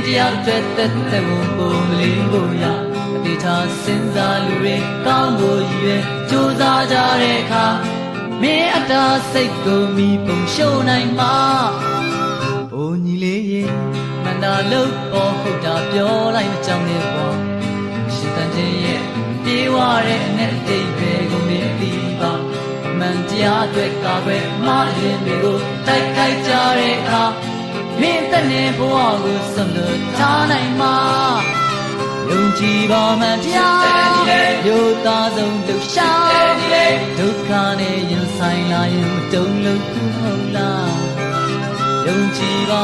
တရားအတွက်သက်သက်ကိုပုံလေးကိုရအတိထားစဉ်းစားလူတွေကောင်းကိုရည်ရွယ်ကြိုးစားကြတဲ့အခါမင်းအတားစိတ်ကိုမိပုံရှုံနိုင်မှာအိုညီလေးရေမန္တာလို့ပေါ်ဟုတ်တာပြောလိုက်မကြောက်နဲ့ပေါ့ရှင်တန်ချင်းရဲ့ပြေးဝတဲ့အနဲ့အတိတ်ပဲကိုမင်းပြီးပါမန်တရားအတွက်ကာကွယ်မရင်တွေကိုတိုက်ခိုက်ကြတဲ့အခါမင်းတနဲ့ဘဝကိုဆုံးလို့ထားနိုင်မှာယုံကြည်ပါမှန်တရားရိုးသားဆုံးလှူရှာဒုက္ခနဲ့ရင်ဆိုင်လာရင်မတုံ့လို့ခုဟုတ်လားယုံကြည်ပါ